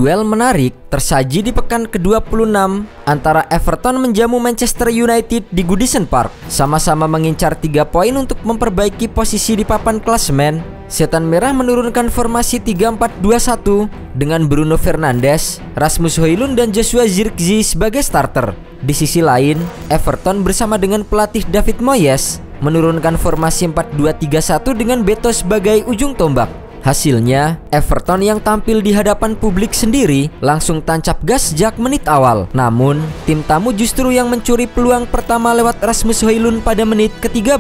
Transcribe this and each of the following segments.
Duel menarik tersaji di pekan ke-26 antara Everton menjamu Manchester United di Goodison Park. Sama-sama mengincar 3 poin untuk memperbaiki posisi di papan klasemen. Setan Merah menurunkan formasi 3-4-2-1 dengan Bruno Fernandes, Rasmus Højlund dan Joshua Zirkzee sebagai starter. Di sisi lain, Everton bersama dengan pelatih David Moyes menurunkan formasi 4-2-3-1 dengan Beto sebagai ujung tombak. Hasilnya, Everton yang tampil di hadapan publik sendiri langsung tancap gas sejak menit awal. Namun, tim tamu justru yang mencuri peluang pertama lewat Rasmus Højlund pada menit ke-13.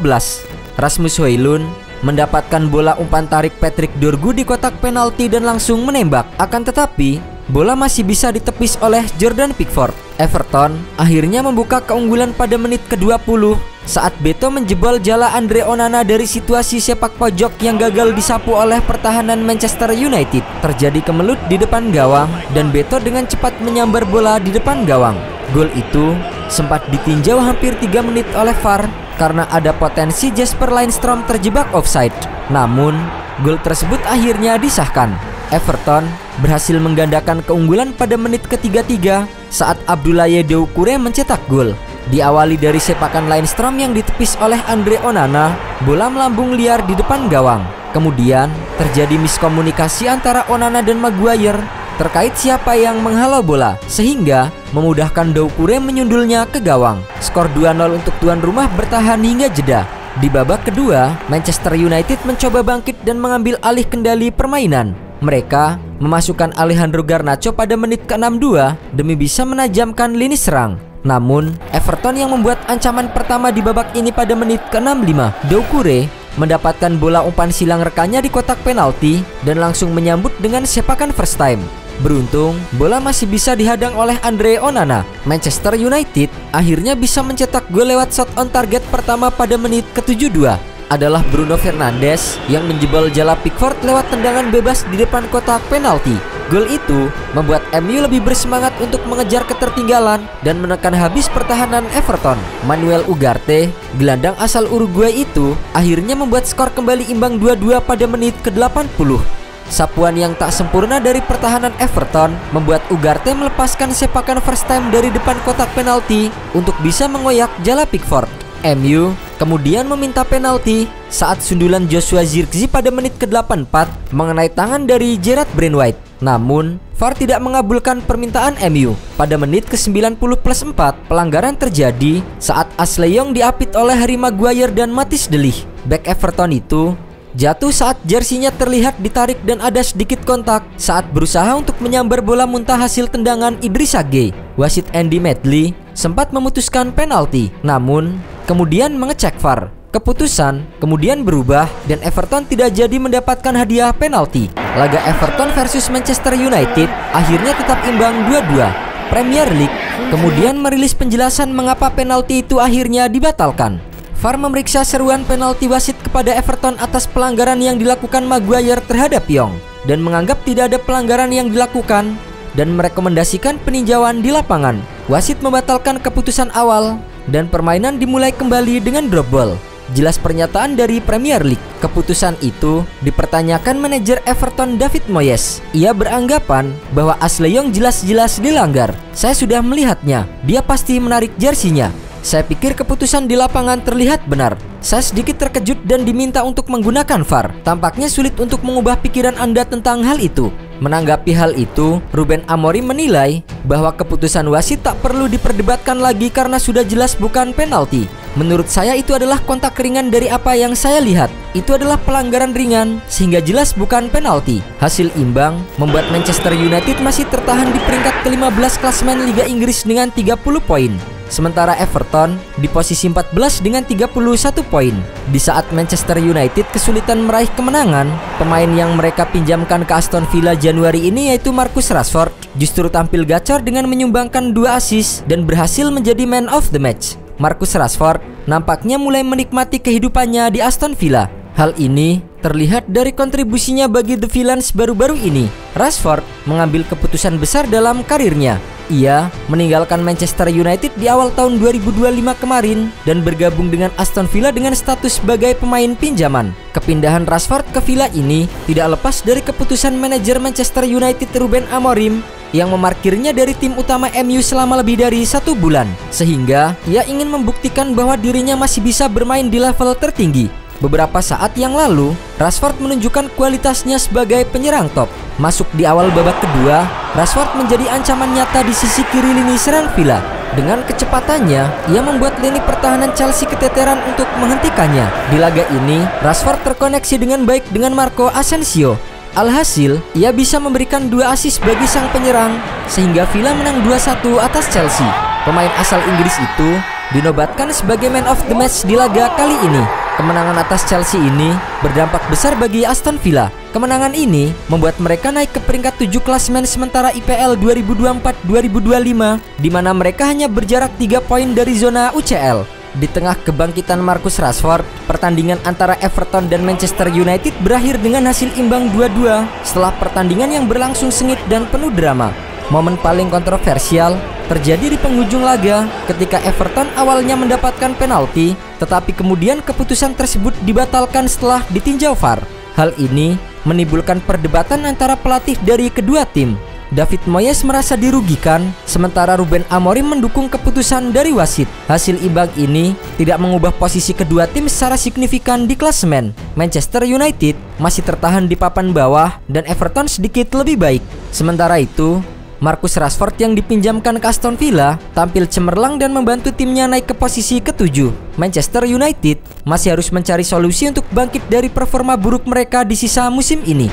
Rasmus Højlund mendapatkan bola umpan tarik Patrick Dorgu di kotak penalti dan langsung menembak. Akan tetapi, bola masih bisa ditepis oleh Jordan Pickford. Everton akhirnya membuka keunggulan pada menit ke-20 saat Beto menjebol jala Andre Onana dari situasi sepak pojok yang gagal disapu oleh pertahanan Manchester United. Terjadi kemelut di depan gawang dan Beto dengan cepat menyambar bola di depan gawang. Gol itu sempat ditinjau hampir 3 menit oleh VAR karena ada potensi Jesper Lindstrom terjebak offside. Namun, gol tersebut akhirnya disahkan. Everton berhasil menggandakan keunggulan pada menit ke-33 saat Abdoulaye Doucouré mencetak gol. Diawali dari sepakan Lindstrom yang ditepis oleh Andre Onana, bola melambung liar di depan gawang. Kemudian terjadi miskomunikasi antara Onana dan Maguire terkait siapa yang menghalau bola, sehingga memudahkan Doucouré menyundulnya ke gawang. Skor 2-0 untuk tuan rumah bertahan hingga jeda. Di babak kedua, Manchester United mencoba bangkit dan mengambil alih kendali permainan. Mereka memasukkan Alejandro Garnacho pada menit ke-62 demi bisa menajamkan lini serang. Namun, Everton yang membuat ancaman pertama di babak ini pada menit ke-65. Doucouré mendapatkan bola umpan silang rekannya di kotak penalti dan langsung menyambut dengan sepakan first time. Beruntung, bola masih bisa dihadang oleh Andre Onana. Manchester United akhirnya bisa mencetak gol lewat shot on target pertama pada menit ke-72. Adalah Bruno Fernandes yang menjebol jala Pickford lewat tendangan bebas di depan kotak penalti. Gol itu membuat MU lebih bersemangat untuk mengejar ketertinggalan dan menekan habis pertahanan Everton. Manuel Ugarte, gelandang asal Uruguay itu, akhirnya membuat skor kembali imbang 2-2 pada menit ke-80. Sapuan yang tak sempurna dari pertahanan Everton membuat Ugarte melepaskan sepakan first time dari depan kotak penalti untuk bisa mengoyak jala Pickford. MU kemudian meminta penalti saat sundulan Joshua Zirkzee pada menit ke-84 mengenai tangan dari Gerrard Braithwaite. Namun, VAR tidak mengabulkan permintaan MU. Pada menit ke-90+4, pelanggaran terjadi saat Ashley Young diapit oleh Harry Maguire dan Matthijs de Ligt. Bek Everton itu jatuh saat jersinya terlihat ditarik dan ada sedikit kontak saat berusaha untuk menyambar bola muntah hasil tendangan Idrissa Gueye. Wasit Andy Medley sempat memutuskan penalti, namun kemudian mengecek VAR. Keputusan kemudian berubah dan Everton tidak jadi mendapatkan hadiah penalti. Laga Everton versus Manchester United akhirnya tetap imbang 2-2. Premier League kemudian merilis penjelasan mengapa penalti itu akhirnya dibatalkan. VAR memeriksa seruan penalti wasit kepada Everton atas pelanggaran yang dilakukan Maguire terhadap Young dan menganggap tidak ada pelanggaran yang dilakukan dan merekomendasikan peninjauan di lapangan. Wasit membatalkan keputusan awal dan permainan dimulai kembali dengan drop ball. Jelas pernyataan dari Premier League. Keputusan itu dipertanyakan manajer Everton David Moyes. Ia beranggapan bahwa Ashley Young jelas-jelas dilanggar. Saya sudah melihatnya. Dia pasti menarik jersinya. Saya pikir keputusan di lapangan terlihat benar. Saya sedikit terkejut dan diminta untuk menggunakan VAR. Tampaknya sulit untuk mengubah pikiran Anda tentang hal itu. Menanggapi hal itu, Ruben Amorim menilai bahwa keputusan wasit tak perlu diperdebatkan lagi karena sudah jelas bukan penalti. Menurut saya itu adalah kontak ringan dari apa yang saya lihat. Itu adalah pelanggaran ringan sehingga jelas bukan penalti. Hasil imbang membuat Manchester United masih tertahan di peringkat ke-15 klasemen Liga Inggris dengan 30 poin. Sementara Everton di posisi 14 dengan 31 poin. Di saat Manchester United kesulitan meraih kemenangan, pemain yang mereka pinjamkan ke Aston Villa Januari ini yaitu Marcus Rashford justru tampil gacor dengan menyumbangkan 2 assist dan berhasil menjadi man of the match. Marcus Rashford nampaknya mulai menikmati kehidupannya di Aston Villa. Hal ini terlihat dari kontribusinya bagi The Villains baru-baru ini. Rashford mengambil keputusan besar dalam karirnya. Ia meninggalkan Manchester United di awal tahun 2025 kemarin dan bergabung dengan Aston Villa dengan status sebagai pemain pinjaman. Kepindahan Rashford ke Villa ini tidak lepas dari keputusan manajer Manchester United Ruben Amorim yang memarkirnya dari tim utama MU selama lebih dari 1 bulan, sehingga ia ingin membuktikan bahwa dirinya masih bisa bermain di level tertinggi. Beberapa saat yang lalu, Rashford menunjukkan kualitasnya sebagai penyerang top. Masuk di awal babak kedua, Rashford menjadi ancaman nyata di sisi kiri lini serang Villa. Dengan kecepatannya, ia membuat lini pertahanan Chelsea keteteran untuk menghentikannya. Di laga ini, Rashford terkoneksi dengan baik dengan Marco Asensio. Alhasil, ia bisa memberikan 2 assist bagi sang penyerang, sehingga Villa menang 2-1 atas Chelsea. Pemain asal Inggris itu dinobatkan sebagai man of the match di laga kali ini. Kemenangan atas Chelsea ini berdampak besar bagi Aston Villa. Kemenangan ini membuat mereka naik ke peringkat 7 klasemen sementara IPL 2024-2025, di mana mereka hanya berjarak 3 poin dari zona UCL. Di tengah kebangkitan Marcus Rashford, pertandingan antara Everton dan Manchester United berakhir dengan hasil imbang 2-2 setelah pertandingan yang berlangsung sengit dan penuh drama. Momen paling kontroversial terjadi di penghujung laga ketika Everton awalnya mendapatkan penalti, tetapi kemudian keputusan tersebut dibatalkan setelah ditinjau VAR. Hal ini menimbulkan perdebatan antara pelatih dari kedua tim. David Moyes merasa dirugikan, sementara Ruben Amorim mendukung keputusan dari wasit. Hasil imbang ini tidak mengubah posisi kedua tim secara signifikan di klasemen. Manchester United masih tertahan di papan bawah dan Everton sedikit lebih baik. Sementara itu, Marcus Rashford yang dipinjamkan ke Aston Villa tampil cemerlang dan membantu timnya naik ke posisi ke-7. Manchester United masih harus mencari solusi untuk bangkit dari performa buruk mereka di sisa musim ini.